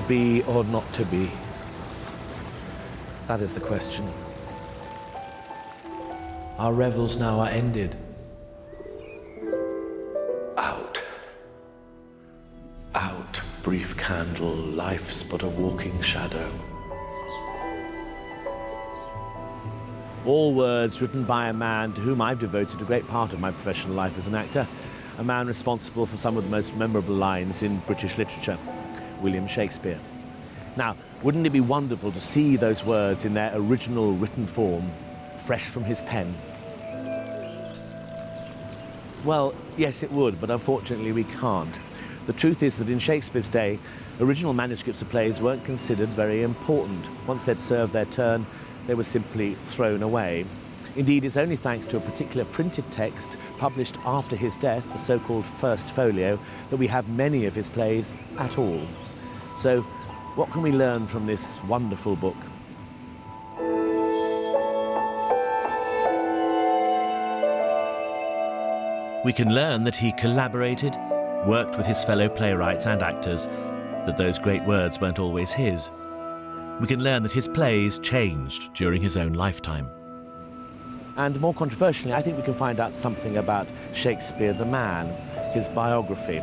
To be or not to be? That is the question. Our revels now are ended. Out. Out, brief candle, life's but a walking shadow. All words written by a man to whom I've devoted a great part of my professional life as an actor, a man responsible for some of the most memorable lines in British literature, William Shakespeare. Now, wouldn't it be wonderful to see those words in their original written form, fresh from his pen? Well, yes, it would, but unfortunately we can't. The truth is that in Shakespeare's day, original manuscripts of plays weren't considered very important. Once they'd served their turn, they were simply thrown away. Indeed, it's only thanks to a particular printed text published after his death, the so-called First Folio, that we have many of his plays at all. So, what can we learn from this wonderful book? We can learn that he collaborated, worked with his fellow playwrights and actors, that those great words weren't always his. We can learn that his plays changed during his own lifetime. And more controversially, I think we can find out something about Shakespeare the man, his biography.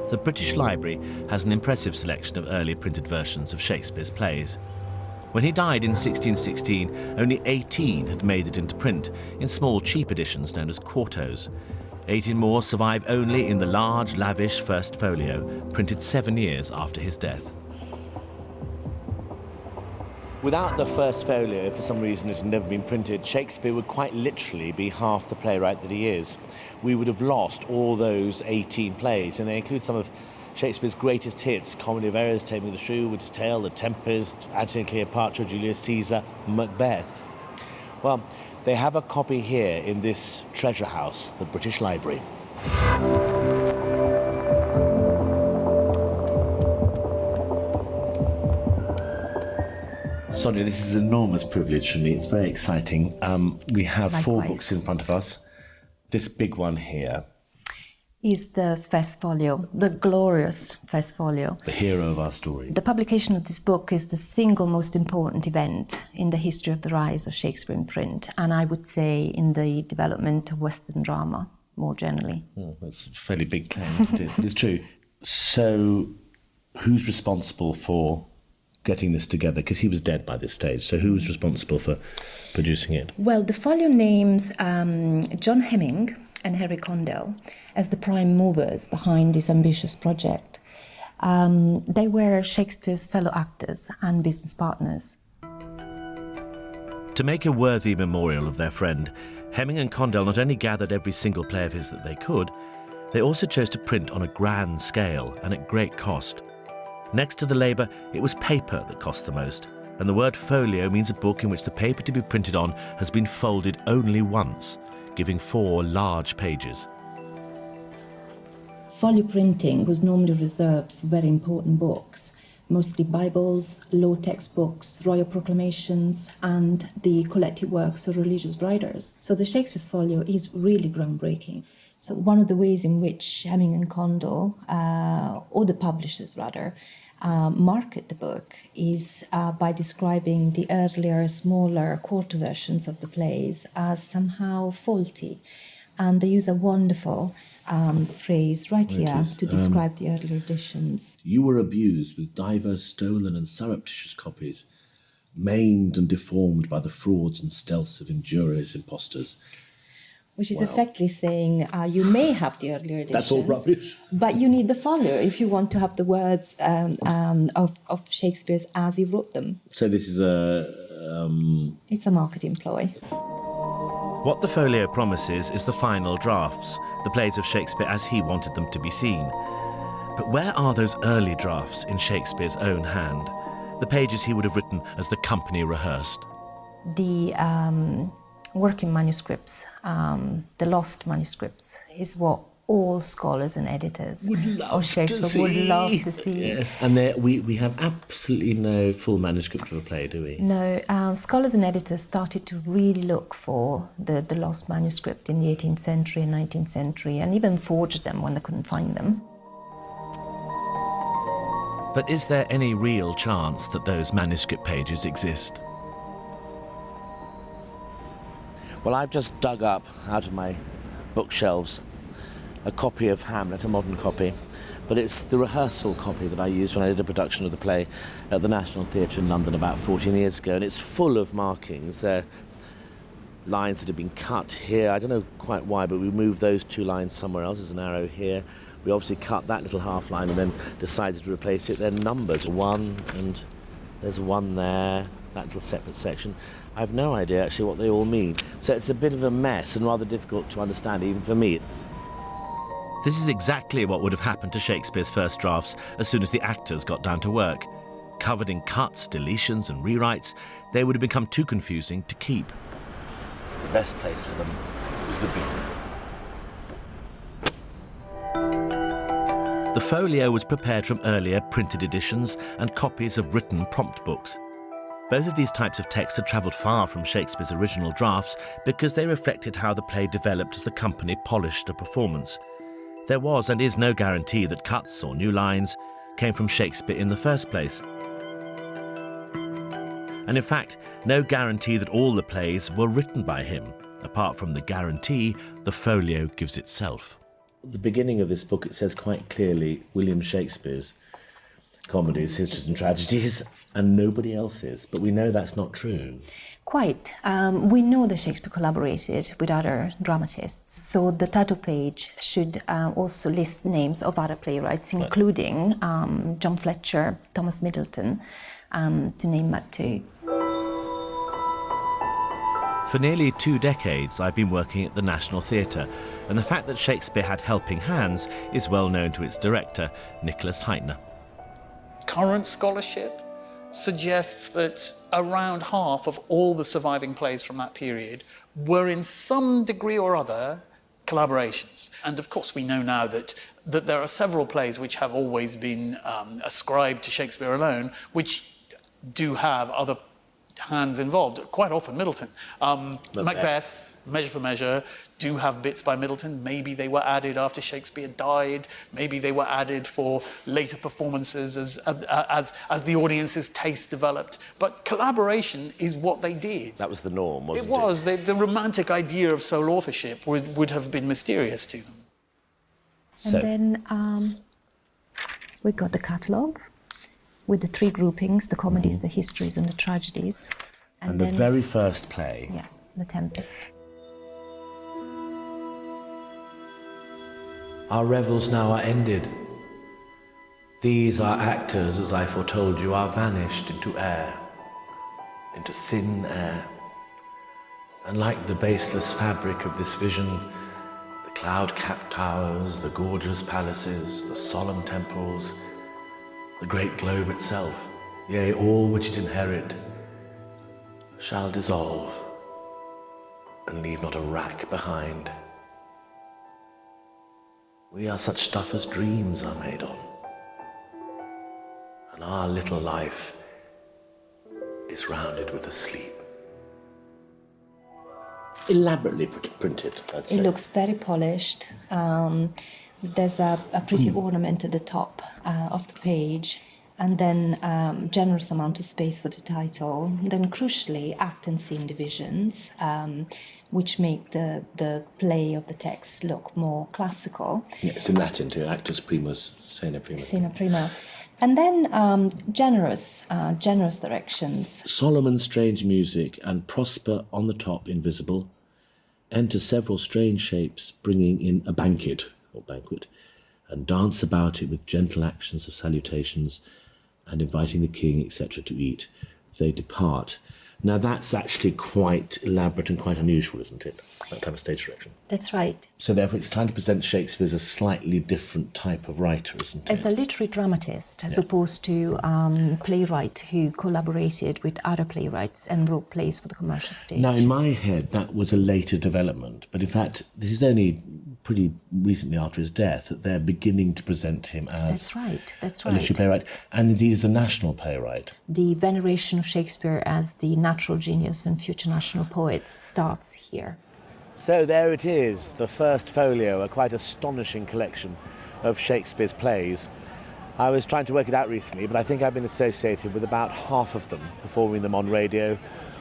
The British Library has an impressive selection of early printed versions of Shakespeare's plays. When he died in 1616, only 18 had made it into print, in small, cheap editions known as quartos. 18 more survive only in the large, lavish First Folio, printed 7 years after his death. Without the First Folio, if for some reason it had never been printed, Shakespeare would quite literally be half the playwright that he is. We would have lost all those 18 plays, and they include some of Shakespeare's greatest hits: Comedy of Errors, Taming of the Shrew, Witch's Tale, The Tempest, Antony and Cleopatra, Julius Caesar, Macbeth. Well, they have a copy here in this treasure house, the British Library. Sonia, this is an enormous privilege for me. It's very exciting. We have Likewise. 4 books in front of us. This big one here is the First Folio, the glorious First Folio. the hero of our story. The publication of this book is the single most important event in the history of the rise of Shakespeare in print, and I would say in the development of Western drama more generally. That's a fairly big claim, isn't it? But it's true. So, who's responsible for getting this together? Because he was dead by this stage, so who was responsible for producing it? Well, the folio names John Hemming and Harry Condell as the prime movers behind this ambitious project. They were Shakespeare's fellow actors and business partners. To make a worthy memorial of their friend, Hemming and Condell not only gathered every single play of his that they could, they also chose to print on a grand scale and at great cost. Next to the labour, it was paper that cost the most, and the word folio means a book in which the paper to be printed on has been folded only once, giving 4 large pages. Folio printing was normally reserved for very important books, mostly Bibles, law textbooks, royal proclamations, and the collected works of religious writers. So the Shakespeare's folio is really groundbreaking. So one of the ways in which Hemming and Condell, or the publishers rather, market the book is by describing the earlier, smaller quarto versions of the plays as somehow faulty. And they use a wonderful phrase right here to describe the earlier editions. You were abused with divers stolen and surreptitious copies, maimed and deformed by the frauds and stealths of injurious impostors. Which is effectively saying you may have the earlier editions. That's all rubbish. But you need the folio if you want to have the words of Shakespeare's as he wrote them. So this is It's a marketing ploy. What the folio promises is the final drafts, the plays of Shakespeare as he wanted them to be seen. But where are those early drafts in Shakespeare's own hand? The pages he would have written as the company rehearsed. The working manuscripts, the lost manuscripts, is what all scholars and editors would love of Shakespeare would love to see. Yes, and we have absolutely no full manuscript of a play, do we? No, scholars and editors started to really look for the lost manuscript in the 18th century and 19th century, and even forged them when they couldn't find them. But is there any real chance that those manuscript pages exist? Well, I've just dug up out of my bookshelves a copy of Hamlet, a modern copy, but it's the rehearsal copy that I used when I did a production of the play at the National Theatre in London about 14 years ago, and it's full of markings. Lines that have been cut here. I don't know quite why, but we moved those 2 lines somewhere else. There's an arrow here. We obviously cut that little half line and then decided to replace it. They're numbers, 1, and there's 1 there, that little separate section. I have no idea actually what they all mean. So it's a bit of a mess and rather difficult to understand even for me. This is exactly what would have happened to Shakespeare's first drafts as soon as the actors got down to work. Covered in cuts, deletions and rewrites, they would have become too confusing to keep. The best place for them was the bit. The folio was prepared from earlier printed editions and copies of written prompt books. Both of these types of texts had travelled far from Shakespeare's original drafts because they reflected how the play developed as the company polished a performance. There was and is no guarantee that cuts or new lines came from Shakespeare in the first place. And in fact, no guarantee that all the plays were written by him. Apart from the guarantee, the folio gives itself. At the beginning of this book, it says quite clearly William Shakespeare's comedies, histories and tragedies, and nobody else's. But we know that's not true. Quite. We know that Shakespeare collaborated with other dramatists, so the title page should also list names of other playwrights, including John Fletcher, Thomas Middleton, to name but 2. For nearly 2 decades, I've been working at the National Theatre, and the fact that Shakespeare had helping hands is well known to its director, Nicholas Hytner. Current scholarship suggests that around half of all the surviving plays from that period were in some degree or other collaborations. And of course we know now that there are several plays which have always been ascribed to Shakespeare alone, which do have other hands involved, quite often Middleton. Macbeth, Measure for Measure, do have bits by Middleton. Maybe they were added after Shakespeare died. Maybe they were added for later performances as the audience's taste developed. But collaboration is what they did. That was the norm, wasn't it? It was. The romantic idea of sole authorship would have been mysterious to them. And then we got the catalogue with the 3 groupings, the comedies, the histories and the tragedies. And then, the very first play. Yeah, The Tempest. Our revels now are ended. These our actors, as I foretold you, are vanished into air, into thin air. And like the baseless fabric of this vision, the cloud-capped towers, the gorgeous palaces, the solemn temples, the great globe itself, yea, all which it inherit, shall dissolve and leave not a rack behind. We are such stuff as dreams are made on, and our little life is rounded with a sleep. Elaborately printed, I'd say. It looks very polished. There's a pretty ornament at the top of the page, and then generous amount of space for the title. Then crucially, act and scene divisions, which make the play of the text look more classical. Yeah, it's in Latin too, actus primus, scena prima. Scena prima. And then generous directions. Solomon's strange music and Prosper on the top invisible enter several strange shapes, bringing in a banquet, and dance about it with gentle actions of salutations and inviting the king, etc., to eat. They depart. Now that's actually quite elaborate and quite unusual, isn't it? That type of stage direction. That's right. So therefore it's time to present Shakespeare as a slightly different type of writer, isn't it? As a literary dramatist, as opposed to playwright who collaborated with other playwrights and wrote plays for the commercial stage. Now in my head that was a later development, but in fact this is only pretty recently after his death, that they're beginning to present him as That's a right. literary playwright, and indeed as a national playwright. The veneration of Shakespeare as the natural genius and future national poet starts here. So there it is, the First Folio, a quite astonishing collection of Shakespeare's plays. I was trying to work it out recently, but I think I've been associated with about half of them, performing them on radio,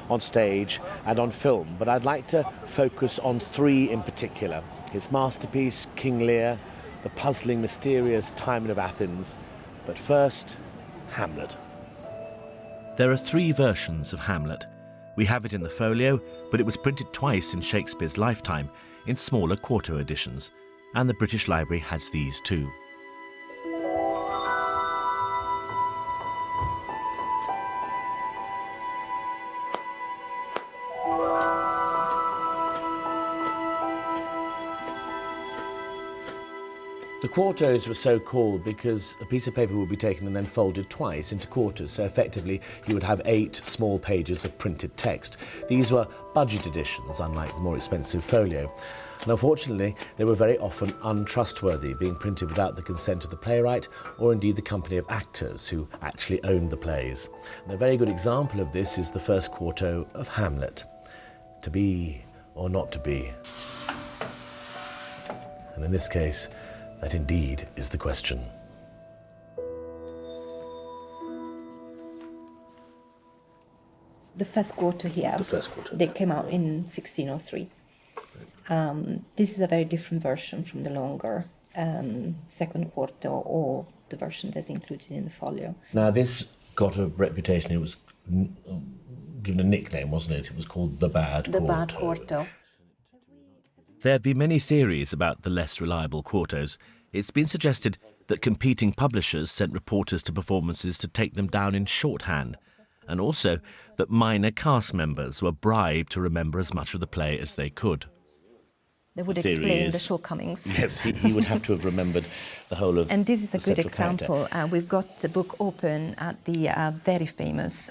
on stage and on film. But I'd like to focus on three in particular. His masterpiece, King Lear, the puzzling, mysterious Timon of Athens, but first, Hamlet. There are three versions of Hamlet. We have it in the folio, but it was printed twice in Shakespeare's lifetime in smaller quarto editions, and the British Library has these too. The quartos were so called because a piece of paper would be taken and then folded twice into quarters, so effectively you would have 8 small pages of printed text. These were budget editions, unlike the more expensive folio. And unfortunately, they were very often untrustworthy, being printed without the consent of the playwright or indeed the company of actors who actually owned the plays. And a very good example of this is the first quarto of Hamlet. To be or not to be. And in this case, that indeed is the question. The first quarter here, they came out in 1603. This is a very different version from the longer second quarter or the version that's included in the folio. Now this got a reputation, it was given a nickname, wasn't it? It was called the Bad Quarto. The Bad Quarto. There have been many theories about the less reliable quartos. It's been suggested that competing publishers sent reporters to performances to take them down in shorthand, and also that minor cast members were bribed to remember as much of the play as they could. They would explain the shortcomings. Yes, he would have to have remembered the whole of. And this is a good central example. We've got the book open at the very famous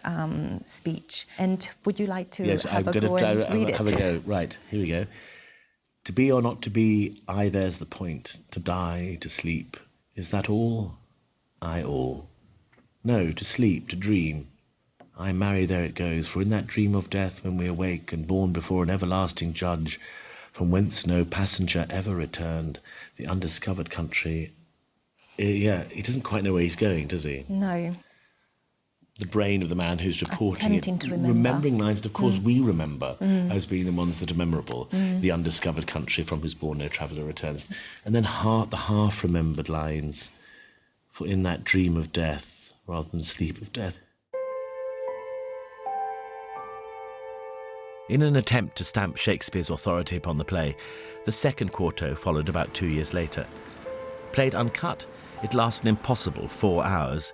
speech. And would you like to have a go and read it? Have a go. Right, here we go. To be or not to be, aye, there's the point. To die, to sleep, is that all? Aye, all. No, to sleep, to dream. Aye, marry, there it goes. For in that dream of death, when we awake and born before an everlasting judge, from whence no passenger ever returned, the undiscovered country. Yeah, he doesn't quite know where he's going, does he? No. The brain of the man who's reporting Attempting it, to remember. remembering lines that of course we remember as being the ones that are memorable. The undiscovered country from whose bourne no traveller returns. And then the half-remembered lines, for in that dream of death rather than sleep of death. In an attempt to stamp Shakespeare's authority upon the play, the second quarto followed about 2 years later. Played uncut, it lasts an impossible 4 hours.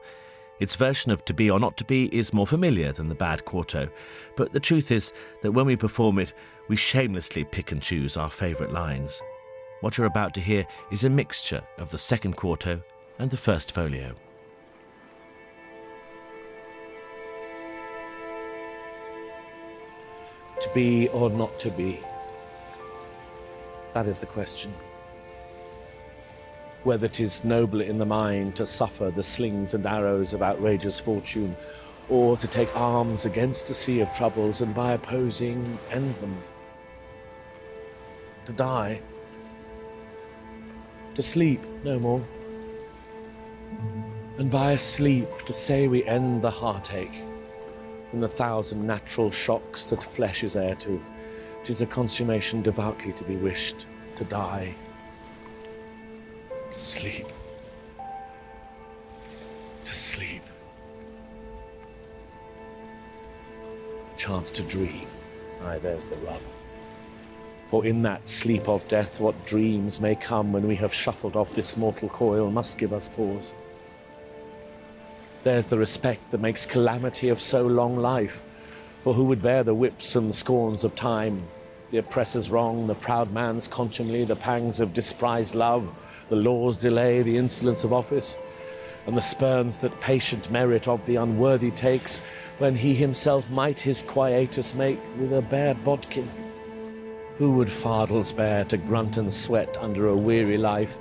Its version of To Be or Not to Be is more familiar than the Bad Quarto, but the truth is that when we perform it, we shamelessly pick and choose our favourite lines. What you're about to hear is a mixture of the second quarto and the first folio. To be or not to be? That is the question. Whether 'tis noble in the mind to suffer the slings and arrows of outrageous fortune, or to take arms against a sea of troubles and by opposing end them. To die. To sleep no more. And by a sleep to say we end the heartache and the 1,000 natural shocks that flesh is heir to. 'Tis a consummation devoutly to be wished, to die. To sleep. To sleep. A chance to dream. Aye, there's the rub. For in that sleep of death, what dreams may come when we have shuffled off this mortal coil must give us pause. There's the respect that makes calamity of so long life. For who would bear the whips and the scorns of time? The oppressor's wrong, the proud man's contumely, the pangs of disprised love, the law's delay, the insolence of office, and the spurns that patient merit of the unworthy takes, when he himself might his quietus make with a bare bodkin. Who would fardels bear to grunt and sweat under a weary life,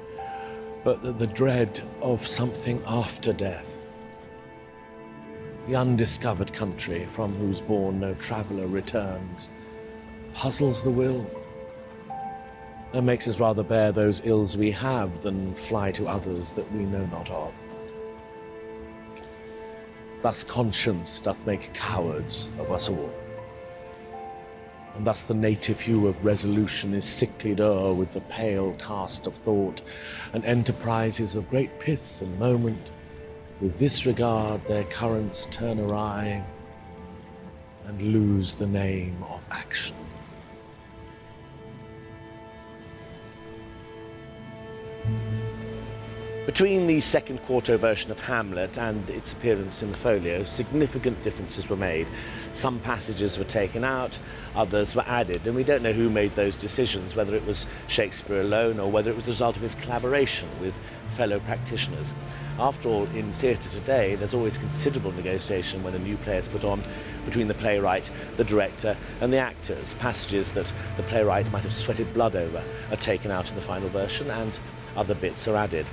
but that the dread of something after death? The undiscovered country from whose bourne no traveller returns puzzles the will, and makes us rather bear those ills we have than fly to others that we know not of. Thus conscience doth make cowards of us all, and thus the native hue of resolution is sicklied o'er with the pale cast of thought, and enterprises of great pith and moment with this regard their currents turn awry and lose the name of action. Between the second quarto version of Hamlet and its appearance in the folio, significant differences were made. Some passages were taken out, others were added, and we don't know who made those decisions, whether it was Shakespeare alone or whether it was the result of his collaboration with fellow practitioners. After all, in theatre today, there's always considerable negotiation when a new play is put on between the playwright, the director, and the actors. Passages that the playwright might have sweated blood over are taken out in the final version, and other bits are added.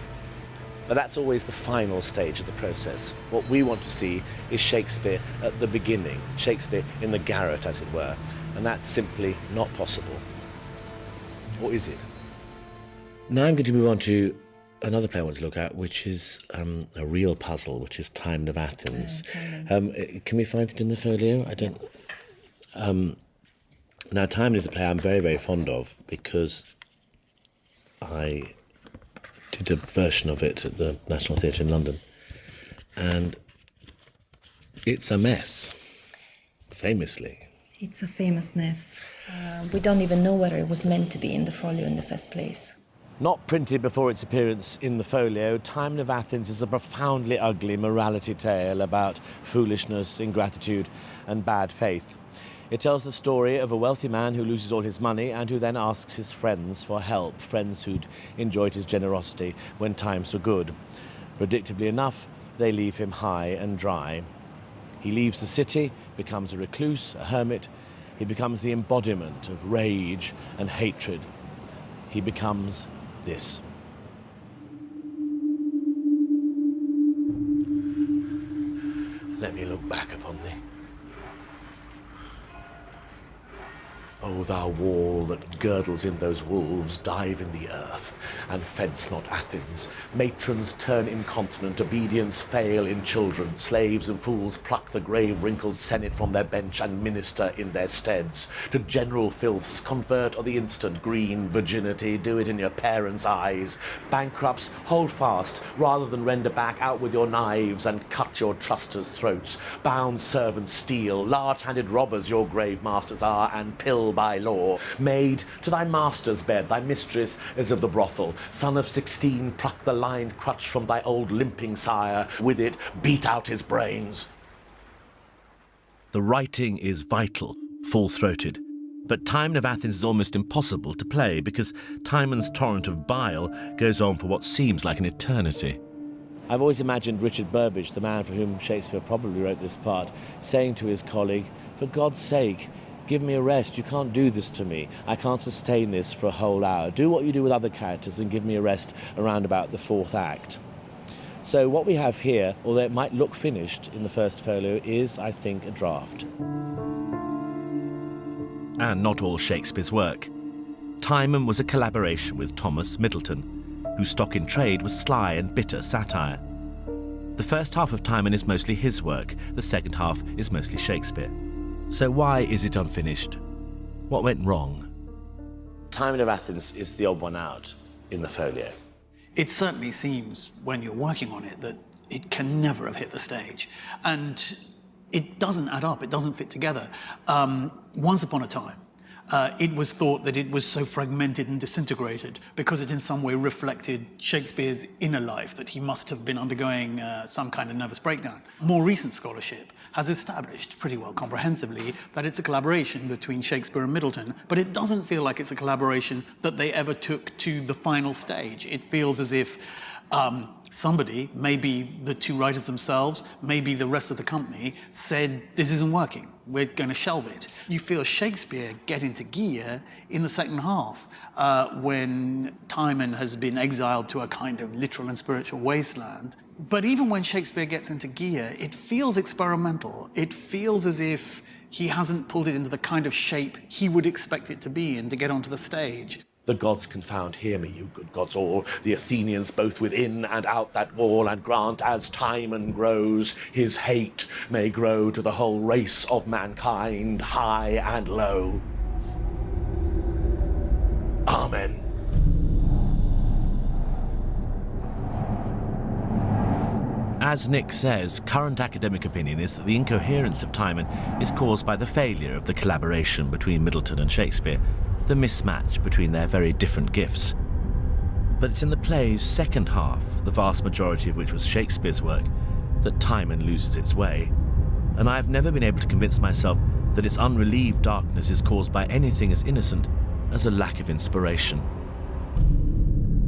But that's always the final stage of the process. What we want to see is Shakespeare at the beginning, Shakespeare in the garret, as it were, and that's simply not possible. Or is it? Now I'm going to move on to another play I want to look at, which is a real puzzle, which is Timon of Athens. Can we find it in the folio? I don't... Now, Timon is a play I'm very, very fond of because I did a version of it at the National Theatre in London, and it's a mess, famously. It's a famous mess. We don't even know whether it was meant to be in the folio in the first place. Not printed before its appearance in the folio, Timon of Athens is a profoundly ugly morality tale about foolishness, ingratitude, and bad faith. It tells the story of a wealthy man who loses all his money and who then asks his friends for help, friends who'd enjoyed his generosity when times were good. Predictably enough, they leave him high and dry. He leaves the city, becomes a recluse, a hermit. He becomes the embodiment of rage and hatred. He becomes this. Let me look back upon thee. O thou wall that girdles in those wolves, dive in the earth, and fence not Athens. Matrons turn incontinent, obedience fail in children. Slaves and fools pluck the grave wrinkled senate from their bench and minister in their steads. To general filths convert on the instant green virginity, do it in your parents' eyes. Bankrupts, hold fast, rather than render back, out with your knives and cut your trusters' throats. Bound servants steal, large-handed robbers your grave masters are, and pill by law. Maid, to thy master's bed, thy mistress is of the brothel. Son of 16, pluck the lined crutch from thy old limping sire, with it beat out his brains. The writing is vital, full-throated, but Timon of Athens is almost impossible to play because Timon's torrent of bile goes on for what seems like an eternity. I've always imagined Richard Burbage, the man for whom Shakespeare probably wrote this part, saying to his colleague, "For God's sake, give me a rest. You can't do this to me. I can't sustain this for a whole hour. Do what you do with other characters and give me a rest around about the fourth act." So what we have here, although it might look finished in the first folio, is, I think, a draft. And not all Shakespeare's work. Timon was a collaboration with Thomas Middleton, whose stock in trade was sly and bitter satire. The first half of Timon is mostly his work. The second half is mostly Shakespeare. So why is it unfinished? What went wrong? Timon of Athens is the odd one out in the folio. It certainly seems, when you're working on it, that it can never have hit the stage. And it doesn't add up, it doesn't fit together. Once upon a time, it was thought that it was so fragmented and disintegrated because it in some way reflected Shakespeare's inner life, that he must have been undergoing some kind of nervous breakdown. More recent scholarship has established pretty well comprehensively that it's a collaboration between Shakespeare and Middleton, but it doesn't feel like it's a collaboration that they ever took to the final stage. It feels as if somebody, maybe the two writers themselves, maybe the rest of the company, said, this isn't working. we're going to shelve it. You feel Shakespeare get into gear in the second half when Timon has been exiled to a kind of literal and spiritual wasteland. But even when Shakespeare gets into gear, it feels experimental. It feels as if he hasn't pulled it into the kind of shape he would expect it to be in to get onto the stage. The gods confound, hear me, you good gods all, the Athenians both within and out that wall, and grant as Timon grows, his hate may grow to the whole race of mankind, high and low. Amen. As Nick says, current academic opinion is that the incoherence of Timon is caused by the failure of the collaboration between Middleton and Shakespeare, the mismatch between their very different gifts. But it's in the play's second half, the vast majority of which was Shakespeare's work, that Timon loses its way. And I've never been able to convince myself that its unrelieved darkness is caused by anything as innocent as a lack of inspiration.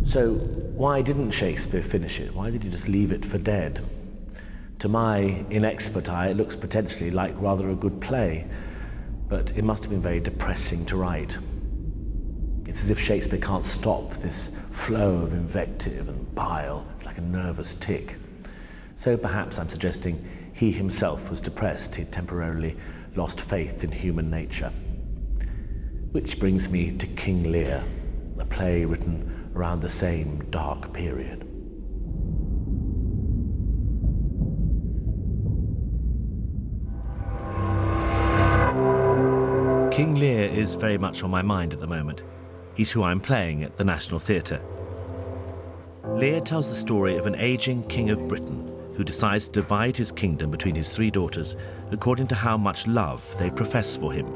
So why didn't Shakespeare finish it? Why did he just leave it for dead? To my inexpert eye, it looks potentially like rather a good play, but it must have been very depressing to write. It's as if Shakespeare can't stop this flow of invective and bile. It's like a nervous tick. So perhaps I'm suggesting he himself was depressed. He'd temporarily lost faith in human nature. Which brings me to King Lear, a play written around the same dark period. King Lear is very much on my mind at the moment. He's who I'm playing at the National Theatre. Lear tells the story of an aging king of Britain who decides to divide his kingdom between his three daughters according to how much love they profess for him.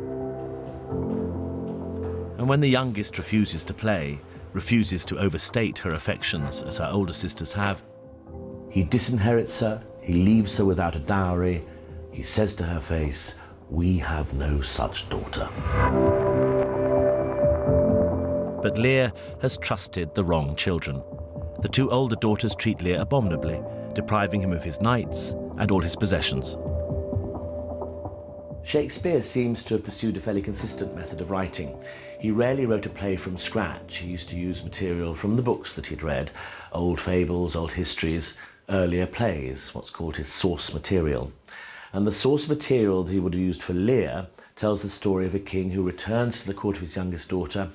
And when the youngest refuses to play, refuses to overstate her affections as her older sisters have, he disinherits her, he leaves her without a dowry, he says to her face, "We have no such daughter." But Lear has trusted the wrong children. The two older daughters treat Lear abominably, depriving him of his knights and all his possessions. Shakespeare seems to have pursued a fairly consistent method of writing. He rarely wrote a play from scratch. He used to use material from the books that he'd read, old fables, old histories, earlier plays, what's called his source material. And the source material that he would have used for Lear tells the story of a king who returns to the court of his youngest daughter.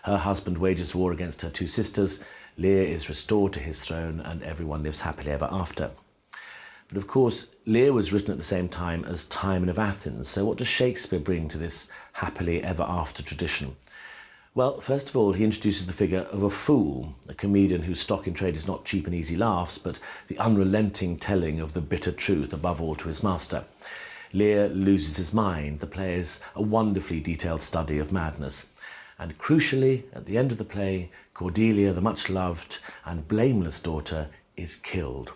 Her husband wages war against her two sisters. Lear is restored to his throne and everyone lives happily ever after. But of course, Lear was written at the same time as Timon of Athens. So what does Shakespeare bring to this happily ever after tradition? Well, first of all, he introduces the figure of a fool, a comedian whose stock in trade is not cheap and easy laughs, but the unrelenting telling of the bitter truth, above all to his master. Lear loses his mind. The play is a wonderfully detailed study of madness. And crucially, at the end of the play, Cordelia, the much-loved and blameless daughter, is killed,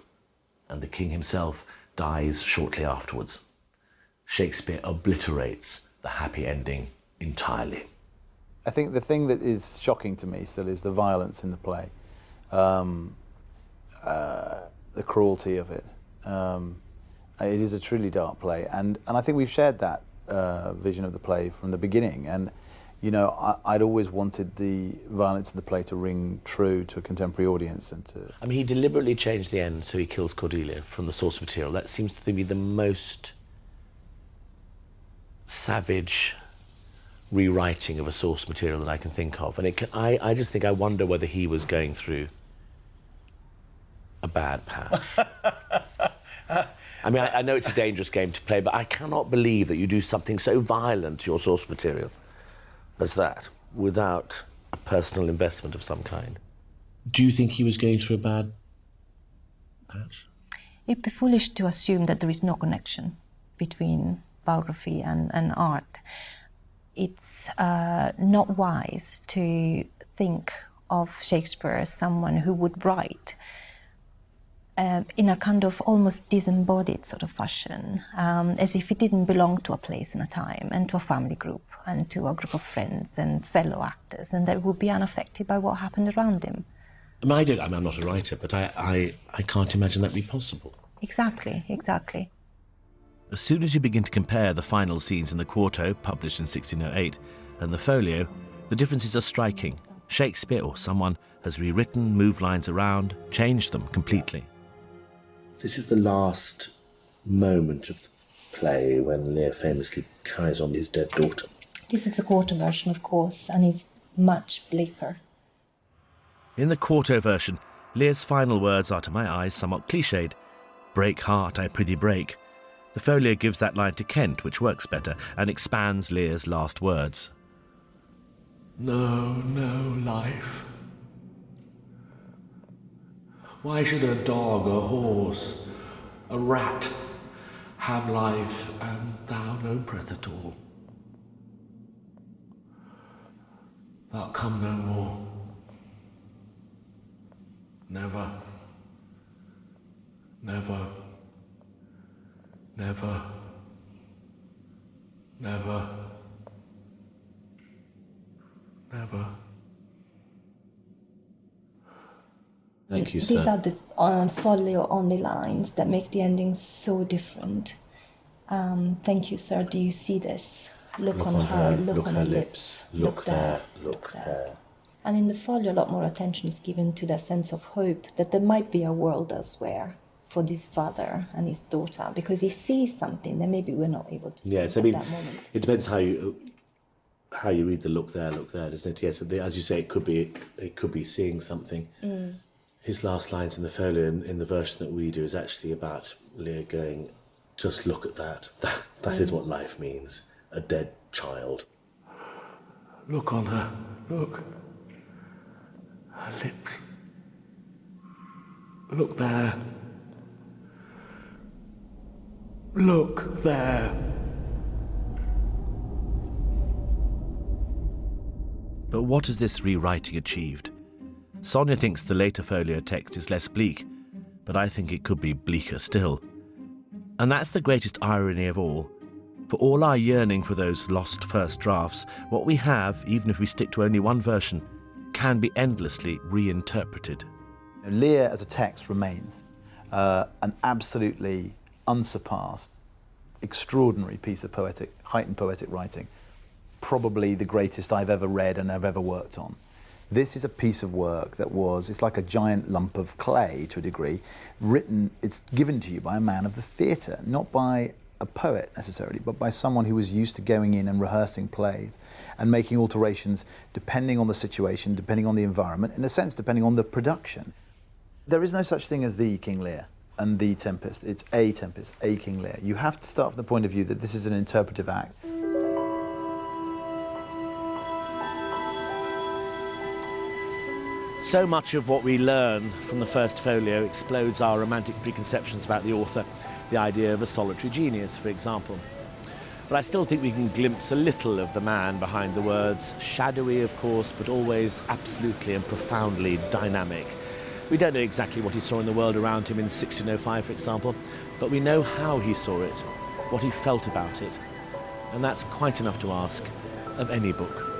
and the king himself dies shortly afterwards. Shakespeare obliterates the happy ending entirely. I think the thing that is shocking to me still is the violence in the play, the cruelty of it. It is a truly dark play, and I think we've shared that vision of the play from the beginning. And you know, I'd always wanted the violence in the play to ring true to a contemporary audience and to... I mean, he deliberately changed the end so he kills Cordelia from the source material. That seems to be the most savage rewriting of a source material that I can think of. And I just think I wonder whether he was going through a bad patch. I mean, I know it's a dangerous game to play, but I cannot believe that you do something so violent to your source material as that without a personal investment of some kind. Do you think he was going through a bad patch? It'd be foolish to assume that there is no connection between biography and art. It's not wise to think of Shakespeare as someone who would write in a kind of almost disembodied sort of fashion, as if he didn't belong to a place and a time, and to a family group, and to a group of friends and fellow actors, and that would be unaffected by what happened around him. I mean, I'm not a writer, but I can't imagine that be possible. Exactly, exactly. As soon as you begin to compare the final scenes in the quarto, published in 1608, and the folio, the differences are striking. Shakespeare or someone has rewritten, moved lines around, changed them completely. This is the last moment of the play when Lear famously carries on his dead daughter. This is the quarto version, of course, and is much bleaker. In the quarto version, Lear's final words are, to my eyes, somewhat cliched. "Break heart, I prithee break." The folio gives that line to Kent, which works better, and expands Lear's last words. No, no life. Why should a dog, a horse, a rat have life and thou no breath at all? Thou'lt come no more. Never, never, never, never, never. Thank you, sir. These are the folio only lines that make the ending so different. Thank you, sir. Do you see this? Look on her, look on her lips, look there, look there. And in the folio, a lot more attention is given to the sense of hope that there might be a world elsewhere for this father and his daughter, because he sees something that maybe we're not able to see Yes, at I mean, that moment. it depends how you read the look there, doesn't it? Yes, as you say, it could be seeing something. His last lines in the folio, in the version that we do, is actually about Lear going, "Just look at that. That is what life means. A dead child." Look on her, look. Her lips. Look there. Look there. But what has this rewriting achieved? Sonia thinks the later folio text is less bleak, but I think it could be bleaker still. And that's the greatest irony of all. For all our yearning for those lost first drafts, what we have, even if we stick to only one version, can be endlessly reinterpreted. Lear as a text remains an absolutely unsurpassed, extraordinary piece of heightened poetic writing. Probably the greatest I've ever read and I've ever worked on. This is a piece of work that it's like a giant lump of clay to a degree, written, it's given to you by a man of the theatre, not by a poet necessarily, but by someone who was used to going in and rehearsing plays and making alterations depending on the situation, depending on the environment, in a sense depending on the production. There is no such thing as the King Lear and the Tempest. It's a Tempest, a King Lear. You have to start from the point of view that this is an interpretive act. So much of what we learn from the first folio explodes our romantic preconceptions about the author, the idea of a solitary genius, for example. But I still think we can glimpse a little of the man behind the words, shadowy, of course, but always absolutely and profoundly dynamic. We don't know exactly what he saw in the world around him in 1605, for example, but we know how he saw it, what he felt about it. And that's quite enough to ask of any book.